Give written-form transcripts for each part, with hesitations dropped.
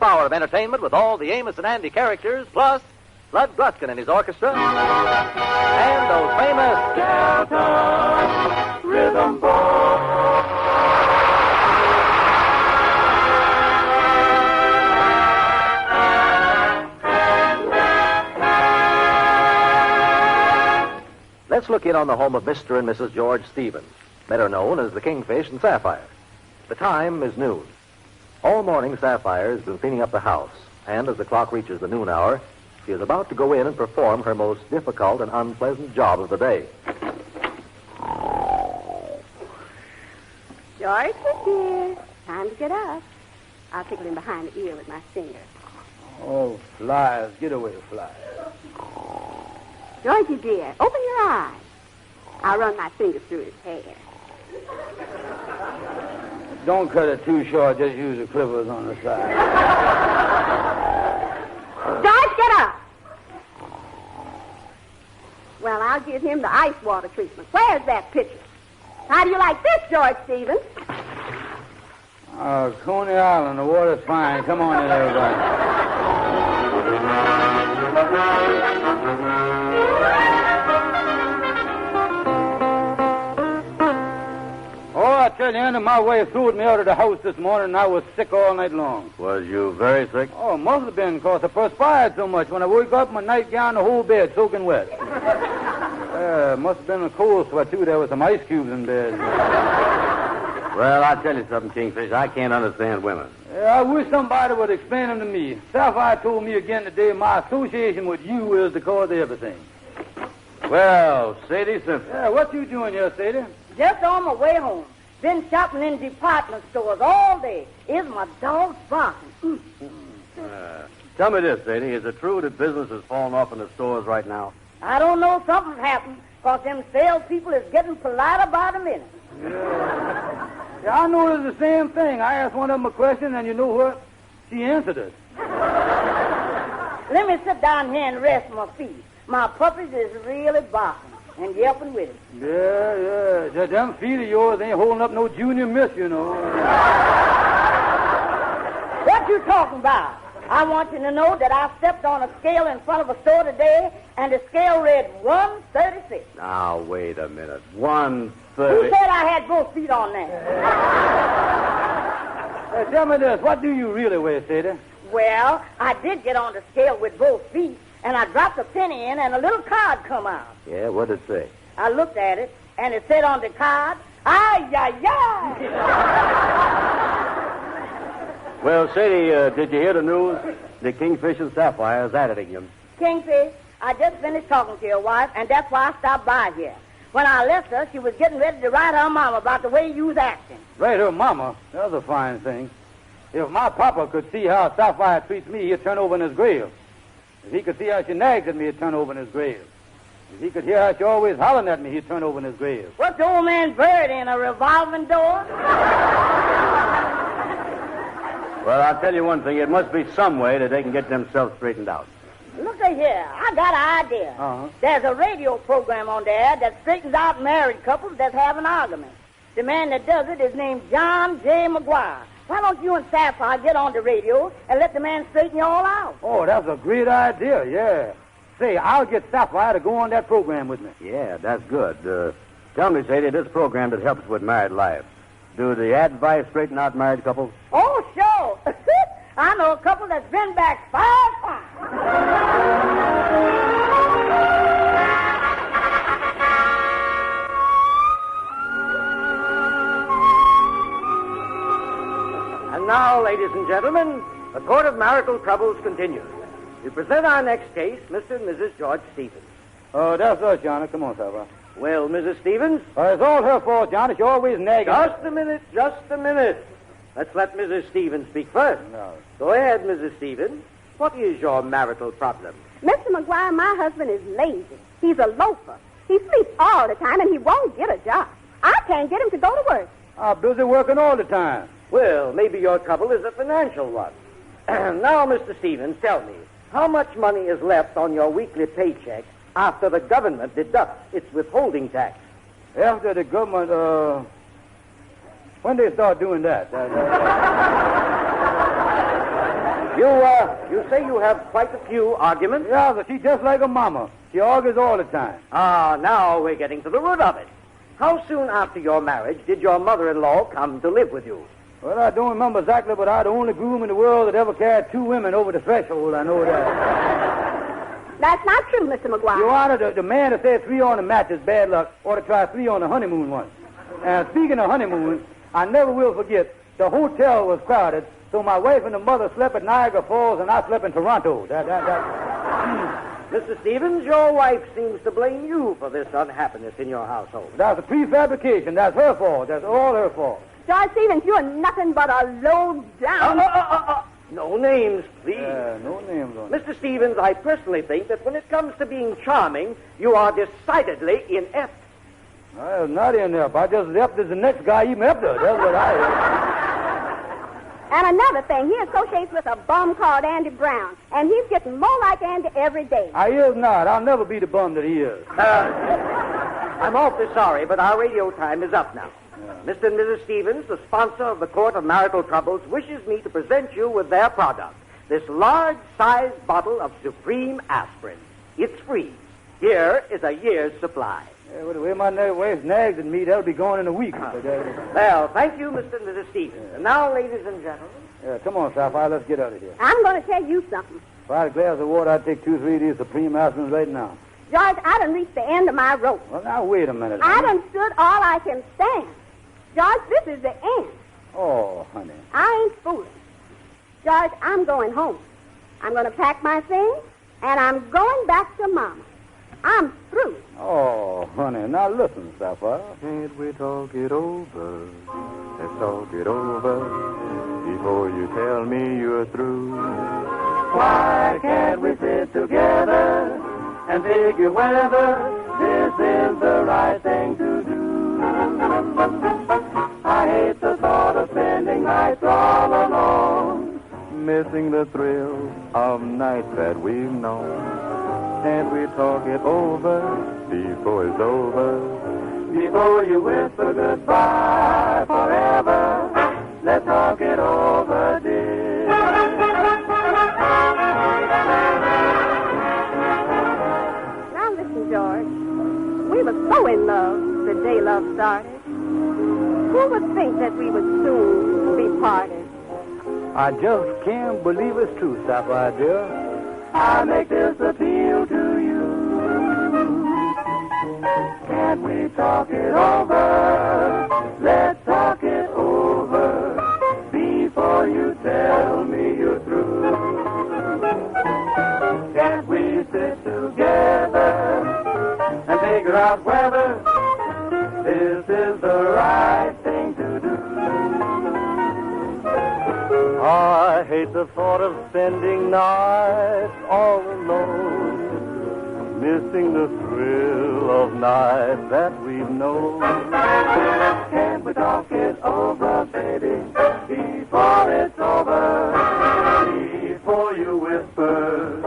hour of entertainment with all the Amos and Andy characters, plus Bud Gluskin and his orchestra, and those famous Delta Rhythm Boys. Let's look in on the home of Mr. and Mrs. George Stevens, better known as the Kingfish and Sapphire. The time is noon. All morning, Sapphire has been cleaning up the house, and as the clock reaches the noon hour, she is about to go in and perform her most difficult and unpleasant job of the day. George is here. Time to get up. I'll tickle him behind the ear with my finger. Oh, flies. Get away, flies. Georgie, dear, open your eyes. I'll run my fingers through his hair. Don't cut it too short. Just use the clippers on the side. George, get up. Well, I'll give him the ice water treatment. Where's that pitcher? How do you like this, George Stevens? Coney Island, the water's fine. Come on in, everybody. I tell you, Andy, my wife threw me out of the house this morning, and I was sick all night long. Was you very sick? Oh, must have been, because I perspired so much. When I woke up, my nightgown, the whole bed soaking wet. Must have been a cold sweat, too. There was some ice cubes in bed. Well, I'll tell you something, Kingfish. I can't understand women. I wish somebody would explain them to me. Sapphire told me again today my association with you is the cause of everything. Well, Sadie Simpson. Yeah, what you doing here, Sadie? Just on my way home. Been shopping in department stores all day. Is my dog barking? Tell me this, Sadie. Is it true that business has fallen off in the stores right now? I don't know. Something's happened, because them salespeople is getting politer by the minute. Yeah, I noticed the same thing. I asked one of them a question, and you know what? She answered it. Let me sit down here and rest my feet. My puppies is really barking and yelping with it. Yeah. Them feet of yours ain't holding up no junior miss, you know. What you talking about? I want you to know that I stepped on a scale in front of a store today, and the scale read 136. Now, wait a minute. 130. Who said I had both feet on there? Tell me this. What do you really weigh, Sadie? Well, I did get on the scale with both feet, and I dropped a penny in, and a little card come out. Yeah, what did it say? I looked at it, and it said on the card, "Ay, ay, ay." Well, Sadie, did you hear the news? The Kingfish and Sapphire is at it again. Kingfish, I just finished talking to your wife, and that's why I stopped by here. When I left her, she was getting ready to write her mama about the way you was acting. Right, her mama? That's a fine thing. If my papa could see how Sapphire treats me, he'd turn over in his grave. If he could see how she nags at me, he'd turn over in his grave. If he could hear how she always hollering at me, he'd turn over in his grave. What's the old man buried in, a revolving door? Well, I'll tell you one thing. It must be some way that they can get themselves straightened out. Look here. I got an idea. There's a radio program on there that straightens out married couples that's having arguments. The man that does it is named John J. McGuire. Why don't you and Sapphire get on the radio and let the man straighten you all out? Oh, that's a great idea, yeah. Say, I'll get Sapphire to go on that program with me. Yeah, that's good. Tell me, Sadie, this program that helps with married life, do the advice straighten out married couples? Oh, sure. I know a couple that's been back 5 times. And now, ladies and gentlemen, the Court of Marital Troubles continues. We present our next case, Mr. and Mrs. George Stevens. Oh, that's us, Johnny. Come on, Sapphire. Well, Mrs. Stevens? It's all her fault, Johnny. She always nagging. Just a minute. Let's let Mrs. Stevens speak first. No. Go ahead, Mrs. Stevens. What is your marital problem? Mr. McGuire, my husband is lazy. He's a loafer. He sleeps all the time, and he won't get a job. I can't get him to go to work. I'm busy working all the time. Well, maybe your trouble is a financial one. Now, Mr. Stevens, tell me, how much money is left on your weekly paycheck after the government deducts its withholding tax? After the government, when they start doing that? You say you have quite a few arguments? Yeah, but she's just like a mama. She argues all the time. Ah, now we're getting to the root of it. How soon after your marriage did your mother-in-law come to live with you? Well, I don't remember exactly, but I'm the only groom in the world that ever carried 2 women over the threshold. I know that. That's not true, Mr. McGuire. Your Honor, the man that said 3 on the match is bad luck ought to try 3 on the honeymoon once. And speaking of honeymoon, I never will forget, the hotel was crowded, so my wife and the mother slept at Niagara Falls, and I slept in Toronto. Mr. Stevens, your wife seems to blame you for this unhappiness in your household. That's a prefabrication. That's her fault. That's all her fault. George Stevens, you're nothing but a low-down... No names, please. No names on it. Mr. Stevens, I personally think that when it comes to being charming, you are decidedly inept. I was not inept. I just left as the next guy even up there. That's what I... And another thing, he associates with a bum called Andy Brown, and he's getting more like Andy every day. I is not. I'll never be the bum that he is. I'm awfully sorry, but our radio time is up now. Yeah. Mr. and Mrs. Stevens, the sponsor of the Court of Marital Troubles, wishes me to present you with their product, this large-sized bottle of Supreme Aspirin. It's free. Here is a year's supply. Yeah, well, the way my wife's nags at me, that'll be gone in a week. Well, thank you, Mr. and Mrs. Stevens. Yeah. And now, ladies and gentlemen... Yeah, come on, Sapphire, let's get out of here. I'm going to tell you something. If I had a glass of water, I'd take 2 or 3 of these Supreme Aspirins right now. George, I done reached the end of my rope. Well, now, wait a minute. I done stood all I can stand. George, this is the end. Oh, honey. I ain't fooling. George, I'm going home. I'm going to pack my things, and I'm going back to Mama. I'm through. Oh, honey. Now, listen, Sapphire. Can't we talk it over? Let's talk it over before you tell me you're through. Why can't we sit together and figure whether this is the right thing to do? I hate the thought of spending nights all alone, missing the thrill of nights that we've known. Can't we talk it over before it's over? Before you whisper goodbye forever, let's talk it over, dear. Now listen, George. We were so in love the day love started. Who would think that we would soon be parted? I just can't believe it's true, Sapphire, dear. I make this appeal to you. Can't we talk it over? Let's talk it over before you tell me you're through. Can't we sit together and figure out whether this is the right thing to do? I hate the thought of spending nights all alone, missing the thrill of nights that we've known. Can't we talk it over, baby, before it's over? Before you whisper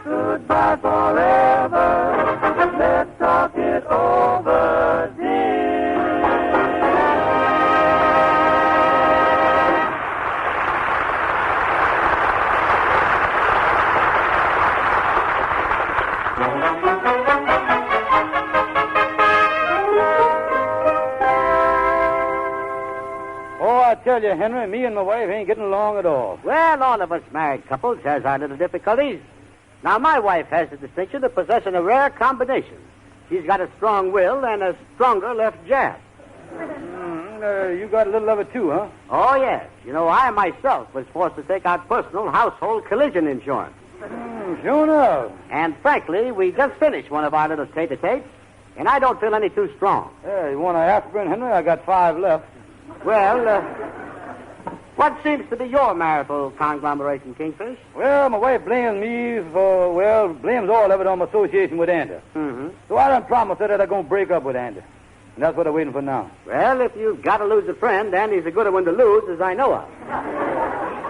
goodbye forever, let's talk it over, dear. I tell you, Henry, me and my wife ain't getting along at all. Well, all of us married couples has our little difficulties. Now, my wife has the distinction of possessing a rare combination. She's got a strong will and a stronger left jab. You got a little of it, too, huh? Oh, yes. You know, I myself was forced to take out personal household collision insurance. Sure enough. And frankly, we just finished one of our little tete-a-tetes, and I don't feel any too strong. Yeah, you want an aspirin, Henry? I got 5 left. Well, what seems to be your marital conglomeration, Kingfish? Well, my wife blames me for, blames all of it on my association with Andy. Mm-hmm. So I done promised her that I'm going to break up with Andy. And that's what I'm waiting for now. Well, if you've got to lose a friend, Andy's a good one to lose, as I know of.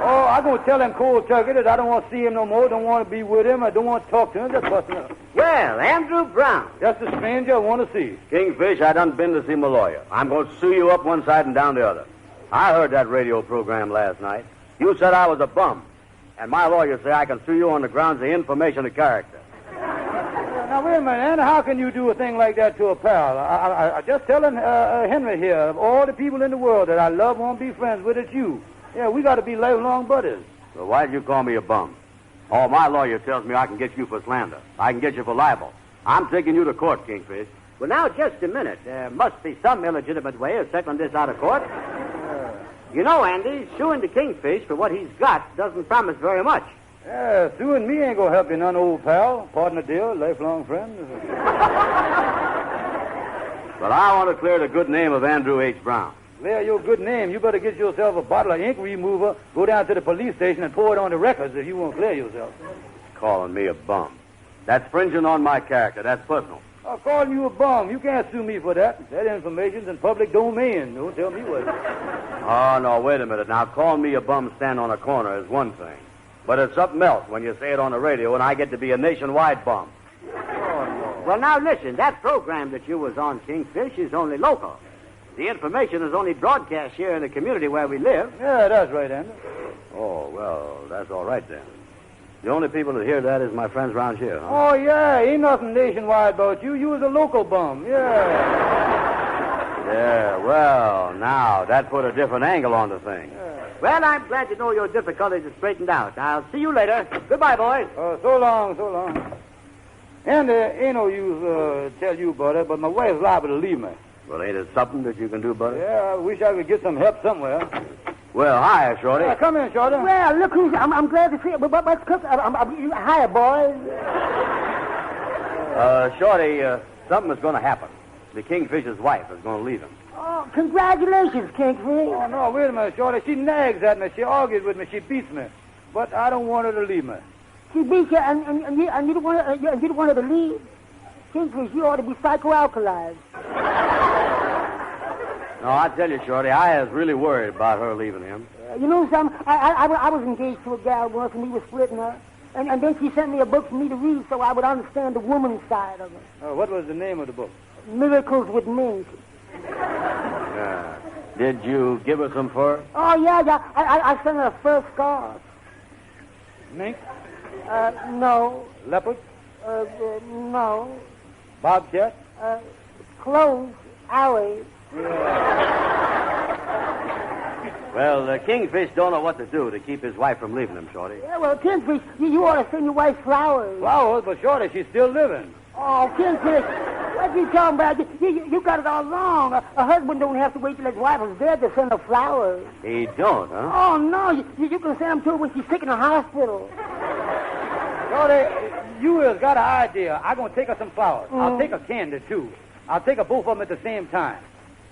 Oh, I'm going to tell him cold turkey that I don't want to see him no more, don't want to be with him, I don't want to talk to him, just busting up. Well, Andrew Brown. Just a stranger I want to see. Kingfish, I done been to see my lawyer. I'm going to sue you up one side and down the other. I heard that radio program last night. You said I was a bum. And my lawyers say I can sue you on the grounds of information of character. Now, wait a minute, Andy. How can you do a thing like that to a pal? I just telling Henry here, of all the people in the world that I love won't be friends with, it's you. Yeah, we got to be lifelong buddies. So why did you call me a bum? Oh, my lawyer tells me I can get you for slander. I can get you for libel. I'm taking you to court, Kingfish. Well, now, just a minute. There must be some illegitimate way of settling this out of court. You know, Andy, suing the Kingfish for what he's got doesn't promise very much. Yeah, suing me ain't gonna help you none, old pal. Partner deal, lifelong friend. But I want to clear the good name of Andrew H. Brown. Clear your good name. You better get yourself a bottle of ink remover, go down to the police station and pour it on the records if you want to clear yourself. Calling me a bum. That's fringing on my character. That's personal. I'll call you a bum. You can't sue me for that. That information's in public domain. Don't tell me what. Oh, no, wait a minute. Now, calling me a bum stand on a corner is one thing. But it's something else when you say it on the radio and I get to be a nationwide bum. Oh, no. Well, now, listen. That program that you was on, Kingfish, is only local. The information is only broadcast here in the community where we live. Yeah, that's right, Andy. Oh, well, that's all right then. The only people that hear that is my friends around here, huh? Oh, yeah. Ain't nothing nationwide about you. You was a local bum. Yeah. Yeah, well, now, that put a different angle on the thing. Well, I'm glad to know your difficulties are straightened out. I'll see you later. Goodbye, boys. So long, so long. And ain't no use tell you about it, but my wife's liable to leave me. Well, ain't it something that you can do, buddy? Yeah, I wish I could get some help somewhere. Well, hi, Shorty. Come in, Shorty. Well, look who's... I'm glad to see you. But what's cooking? Hiya, boys. Shorty, something is going to happen. The Kingfish's wife is going to leave him. Oh, congratulations, Kingfish. Oh, no, wait a minute, Shorty. She nags at me. She argues with me. She beats me. But I don't want her to leave me. She beat you, and you don't want her to leave? Kingfish, you ought to be psychoalkalized. No, I tell you, Shorty, I was really worried about her leaving him. You know something? I was engaged to a gal once, and we were splitting her. And then she sent me a book for me to read so I would understand the woman's side of it. What was the name of the book? Miracles with Mink. Did you give her some fur? Oh, yeah. I sent her a first scarf. Mink? No. Leopard? No. Bobcat? Clothes. Arrows. Well, Kingfish don't know what to do to keep his wife from leaving him, Shorty. Yeah, well, Kingfish, you ought to send your wife flowers. Flowers? But, Shorty, she's still living. Oh, Kingfish, what you talking about? You got it all wrong. A husband don't have to wait till his wife is dead to send her flowers. He don't, huh? Oh, no, you can send them to her when she's sick in the hospital. Shorty, you has got an idea. I'm going to take her some flowers. I'll take her candy, too. I'll take her both of them at the same time.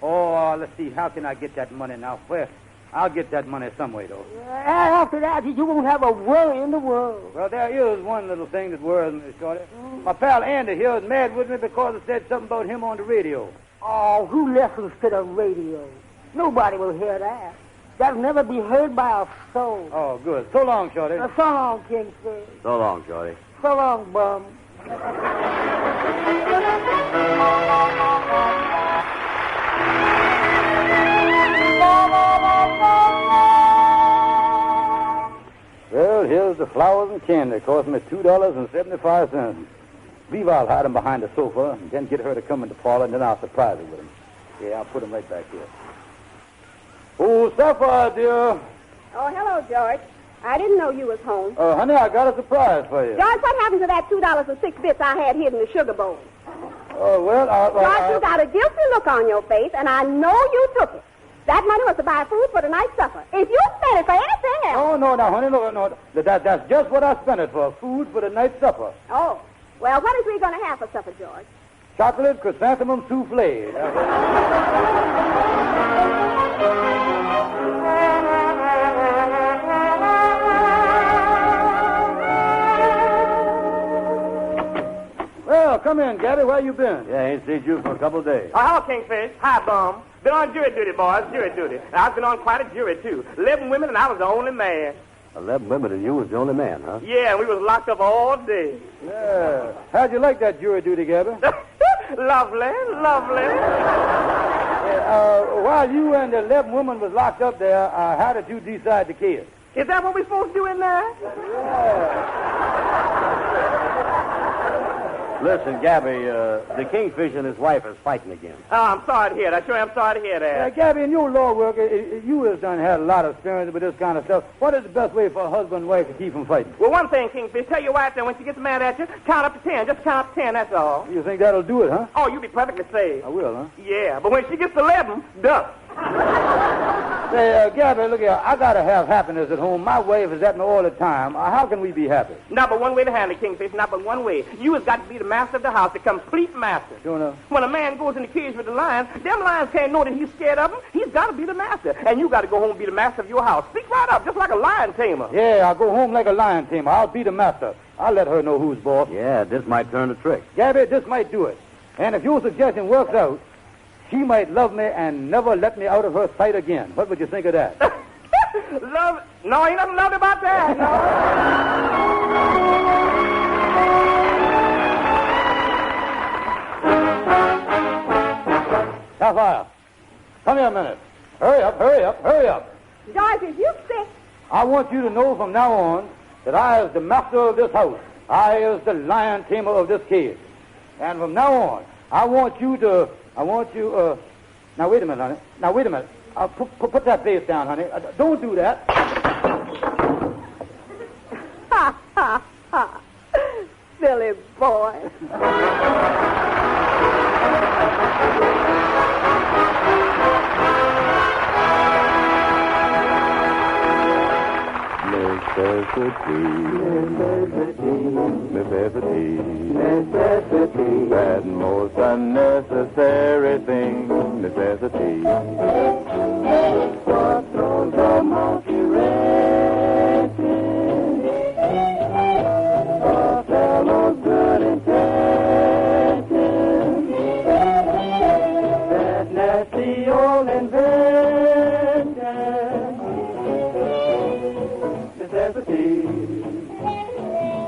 Oh, let's see. How can I get that money now? Well, I'll get that money some way, though. After that, you won't have a worry in the world. Well, there is one little thing that worries me, Shorty. My pal Andy here is mad with me because I said something about him on the radio. Oh, who listens to the radio? Nobody will hear that. That'll never be heard by a soul. Oh, good. So long, Shorty. So long, Kingfish. So long, Shorty. So long, bum. Well, here's the flowers and candy. It cost me $2.75. Leave, I'll hide them behind the sofa and then get her to come in the parlor, and then I'll surprise her with them. Yeah, I'll put them right back here. Oh, Sapphire, dear. Oh, hello, George. I didn't know you was home. Honey, I got a surprise for you. George, what happened to that $2.06 I had hid in the sugar bowl? Oh, well, George, you got a guilty look on your face, and I know you took it. That money was to buy food for the night's supper. If you spent it for anything else... Oh, no, honey, no. That's just what I spent it for, food for the night's supper. Oh. Well, what is we going to have for supper, George? Chocolate chrysanthemum souffle. Well, come in, Gabby. Where you been? Yeah, ain't seen you for a couple of days. Oh, hello, Kingfish. Hi, Bum. Been on jury duty, boys, jury duty. And I've been on quite a jury, too. 11 women, and I was the only man. 11 women, and you was the only man, huh? Yeah, and we was locked up all day. Yeah. How'd you like that jury duty, Gabby? Lovely. While you and the 11 women was locked up there, how did you decide the case? Is that what we're supposed to do in there? Listen, Gabby, the Kingfish and his wife is fighting again. Oh, I'm sorry to hear that. Sure, I'm sorry to hear that. Gabby, in your law work, you has done had a lot of experience with this kind of stuff. What is the best way for a husband and wife to keep from fighting? Well, one thing, Kingfish, tell your wife that when she gets mad at you, count up to 10. Just count up to 10, that's all. You think that'll do it, huh? Oh, you'll be perfectly safe. I will, huh? Yeah, but when she gets to 11, duck. Say, Gabby, look here. I got to have happiness at home. My wife is at me all the time. How can we be happy? Not but one way to handle it, Kingfish. Not but one way. You has got to be the master of the house, the complete master. Sure enough. When a man goes in the cage with the lions, them lions can't know that he's scared of them. He's got to be the master. And you got to go home and be the master of your house. Speak right up, just like a lion tamer. Yeah, I'll go home like a lion tamer. I'll be the master. I'll let her know who's boss. Yeah, this might turn the trick. Gabby, this might do it. And if your suggestion works out, she might love me and never let me out of her sight again. What would you think of that? Love? No, ain't nothing loved about that. No. Sapphire, come here a minute. Hurry up, hurry up, hurry up. George, is you sick? I want you to know from now on that I is the master of this house. I is the lion tamer of this cage. And from now on, I want you, now wait a minute, honey. Now wait a minute. Put that bass down, honey. Don't do that. Ha, ha, ha. Silly boy. Necessity, that most unnecessary thing, necessity. What throws the monkey racing? A fellow's good intention, that nasty old invention, necessity.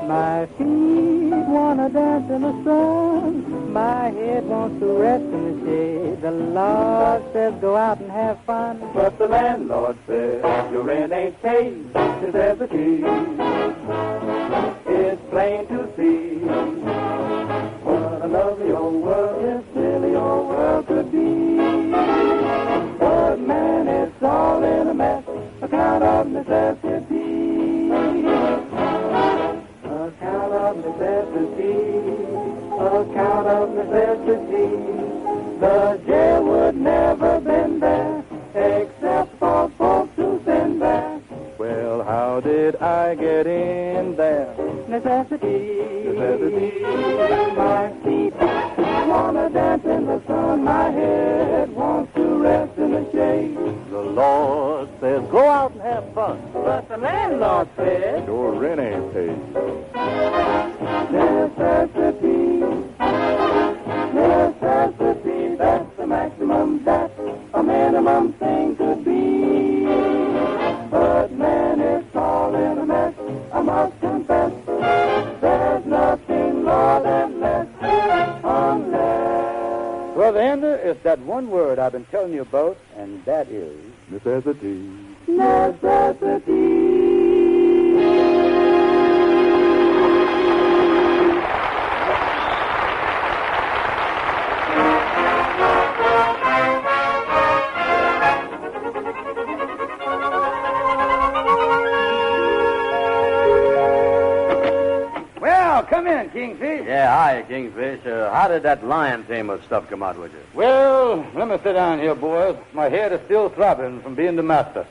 My feet wanna dance in the sun. My head wants to rest in the shade. The Lord says go out and have fun. But the landlord says your rent ain't paid. Necessity. It's plain to see what a lovely old world this silly old world could be. But man, it's all in a mess. Account of necessity. Account of necessity, account of necessity. The jail would never been there, except for folks who've been there. Well, how did I get in there? Necessity. Necessity. My feet wanna dance in the sun, my head wants to rest in the shade. The Lord says, go out and have fun. But the landlord said, your rent ain't paid. Necessity, necessity, that's the maximum that a minimum thing could be. But man, it's all in a mess, I must confess. There's nothing more than less, unless. Well, Andy, it's that one word I've been telling you about, and that is necessity. Necessity. Well, come in, Kingfish. Yeah, hi, Kingfish. How did that lion tamer stuff come out with you? Well, let me sit down here, boys. My head is still throbbing from being the master.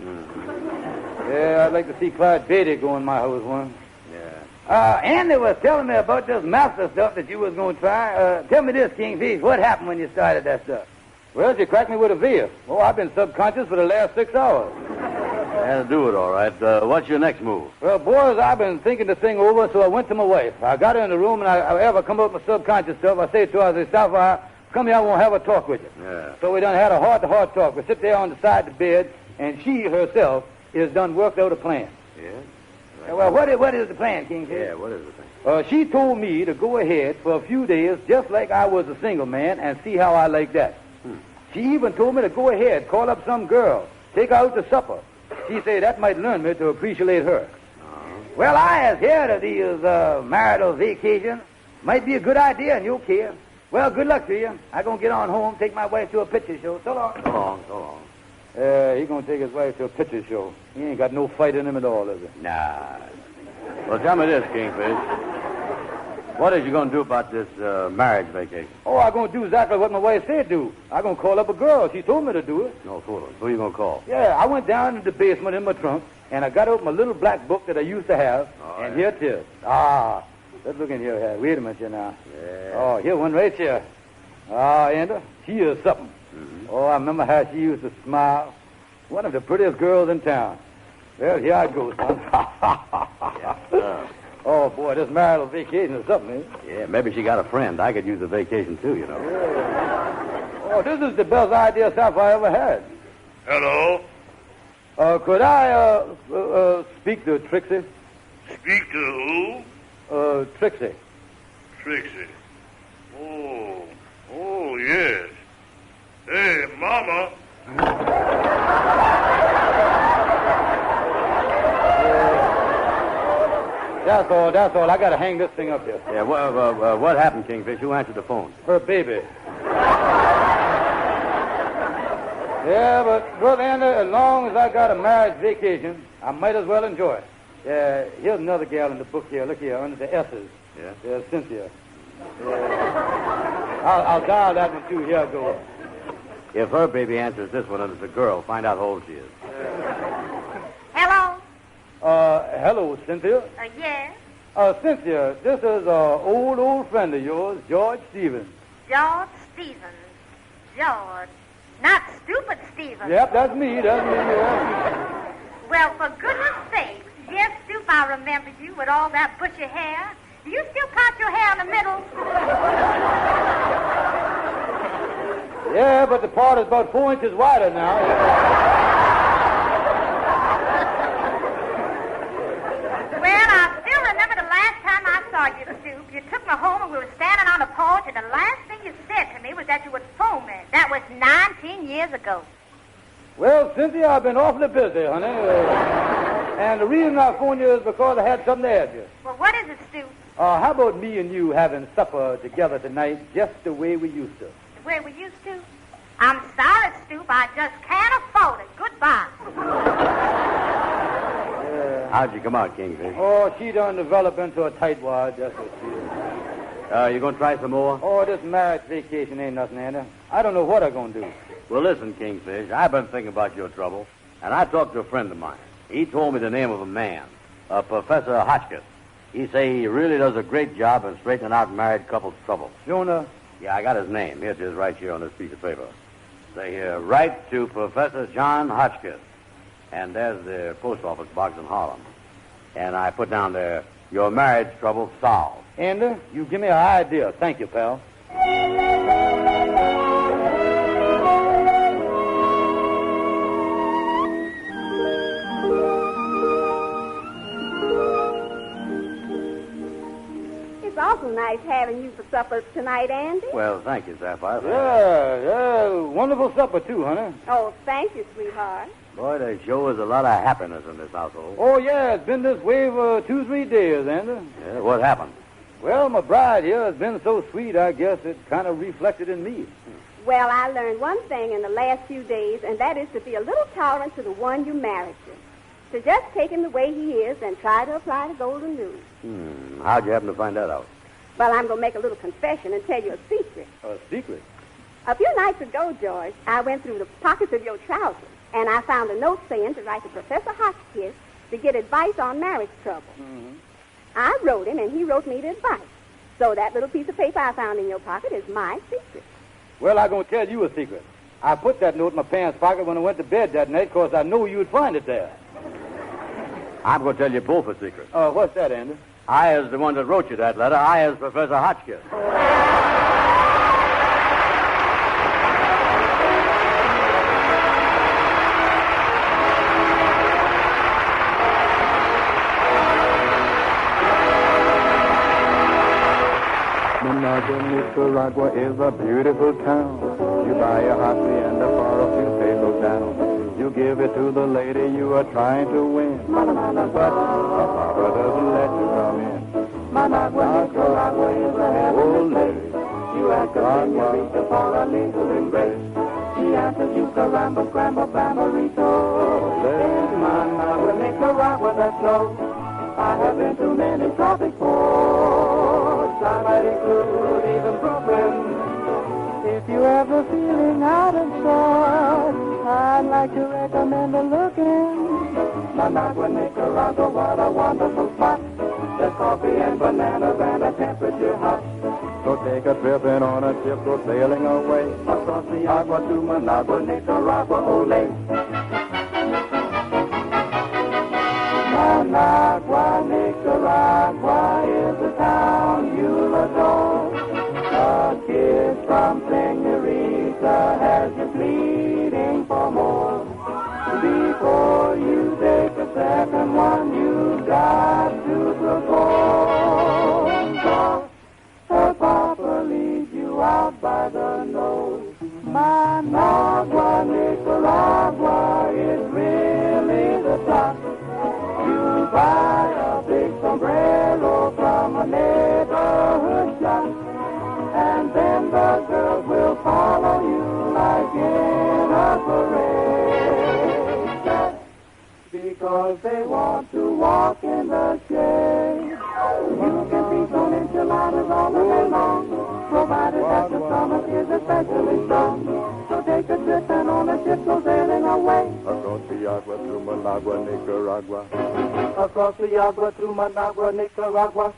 Yeah, I'd like to see Clyde Beatty go in my house one. Yeah. Andy was telling me about this master stuff that you was going to try. Tell me this, Kingfish. What happened when you started that stuff? Well, you cracked me with a veer. Oh, I've been subconscious for the last 6 hours. That'll do it, all right. What's your next move? Well, boys, I've been thinking the thing over, so I went to my wife. I got her in the room, and I ever come up with subconscious stuff. I say to her, I say, Sapphire, come here, I want to have a talk with you. Yeah. So we done had a heart-to-heart talk. We sit there on the side of the bed, and she herself is done worked out a plan. Yeah? Well, what is the plan, Kingfish? Yeah, what is the thing? She told me to go ahead for a few days, just like I was a single man, and see how I like that. She even told me to go ahead, call up some girl, take her out to supper, She said that might learn me to appreciate her. Well, I has heard of these marital vacations. Might be a good idea in your care. Well, good luck to you. I'm going to get on home, take my wife to a picture show. So long. So long, so long. He's going to take his wife to a picture show. He ain't got no fight in him at all, is he? Nah. Well, tell me this, Kingfish. What is you going to do about this marriage vacation? Oh, I'm going to do exactly what my wife said do. I'm going to call up a girl. She told me to do it. No fooling. Who you going to call? Yeah, I went down in the basement in my trunk, and I got out my little black book that I used to have, and here it is. Let's look in here. Wait a minute here now. Yeah. Oh, here one right here. Andy, she is something. Mm-hmm. Oh, I remember how she used to smile. One of the prettiest girls in town. Well, here I go, son. Yeah. Oh, boy, this marital vacation is something, ain't it? Yeah, maybe she got a friend. I could use a vacation, too, you know. Yeah. Oh, this is the best idea stuff I ever had. Hello? Could I speak to Trixie? Speak to Trixie. Trixie. Oh, yes. Hey, Mama. That's all. I got to hang this thing up here. Yeah, what happened, Kingfish? Who answered the phone? Her baby. Yeah, but, Brother Andy, as long as I got a marriage vacation, I might as well enjoy it. Yeah, here's another gal in the book here. Look here, under the S's. Yeah? There's Cynthia. Yeah. I'll dial that one, too. Here I go. If her baby answers this one and it's a girl, find out how old she is. Hello? Hello, Cynthia. Yes? Cynthia, this is an old friend of yours, George Stevens. George Stevens. George. Not stupid Stevens. Yep, that's me, yeah. Well, for goodness sakes, yes, Stoop, I remember you with all that bushy hair. Do you still part your hair in the middle? Yeah, but the part is about 4 inches wider now. Well, I still remember the last time I saw you, Stoop. You took me home and we were standing on the porch, and the last thing you said to me was that you would phone me. That was 19 years ago. Well, Cynthia, I've been awfully busy, honey. And the reason I phoned you is because I had something to add you. Well, what is it, Stoop? How about me and you having supper together tonight just the way we used to? The way we used to? I'm sorry, Stoop. I just can't afford it. Goodbye. How'd you come out, Kingfish? Oh, she done develop into a tightwad, just as she is. You gonna try some more? Oh, this marriage vacation ain't nothing, Andy. I don't know what I'm gonna do. Well, listen, Kingfish, I've been thinking about your trouble, and I talked to a friend of mine. He told me the name of a man, Professor Hotchkiss. He say he really does a great job in straightening out married couples' trouble. Jonah? Yeah, I got his name. Here it is right here on this piece of paper. Say here, write to Professor John Hotchkiss. And there's the post office box in Harlem. And I put down there, your marriage trouble solved. Andy, you give me an idea. Thank you, pal. It's awful nice having you for supper tonight, Andy. Well, thank you, Sapphire. Yeah, wonderful supper, too, honey. Oh, thank you, sweetheart. Boy, there sure is a lot of happiness in this household. Oh, yeah, it's been this way for 2-3 days, Andy. Yeah, what happened? Well, my bride here has been so sweet, I guess it kind of reflected in me. Well, I learned one thing in the last few days, and that is to be a little tolerant to the one you married to. To just take him the way he is and try to apply the golden rule. How'd you happen to find that out? Well, I'm going to make a little confession and tell you a secret. A secret? A few nights ago, George, I went through the pockets of your trousers, and I found a note saying to write to Professor Hotchkiss to get advice on marriage trouble. Mm-hmm. I wrote him, and he wrote me the advice. So that little piece of paper I found in your pocket is my secret. Well, I'm going to tell you a secret. I put that note in my pants pocket when I went to bed that night because I knew you'd find it there. I'm going to tell you both a secret. What's that, Andy? I is the one that wrote you that letter. I is Professor Hotchkiss. Nicaragua is a beautiful town. You buy a hottie and a for a few pesos down. You give it to the lady you are trying to win. But Papa doesn't let you come in. Managua, Nicaragua is a heavenly place. You ask a senorita for a little embrace. She answers you, caramba, scramble, bamborito. There's Managua, Nicaragua, that's no. I have been to many tropic ports. I might include even Brooklyn. If you're ever feeling out of sorts, I'd like to recommend a look in Managua, Nicaragua, what a wonderful spot. There's coffee and bananas and a temperature hot. So take a trip in on a ship, go sailing away across the agua to Managua, Nicaragua, ole. Managua, Nicaragua is a town you'll adore. A kiss from senorita has you pleading for more. Before you take a second one, you've got to propose. Her papa leads you out by the nose. Managua, Nicaragua is really the top. You buy a big sombrero from a neighborhood shop, and then the girls will follow you like in a parade. Because they want to walk in the shade. You can feast on enchiladas all the day long, provided that the stomach is especially strong. So take a trip and on a ship go sailing away. Across the agua to Managua, Nicaragua. Across the agua to Managua, Nicaragua.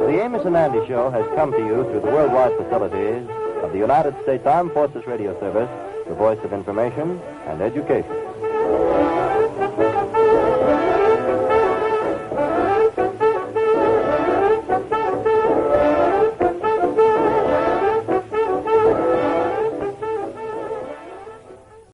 The Amos and Andy Show has come to you through the worldwide facilities of the United States Armed Forces Radio Service, the voice of information and education.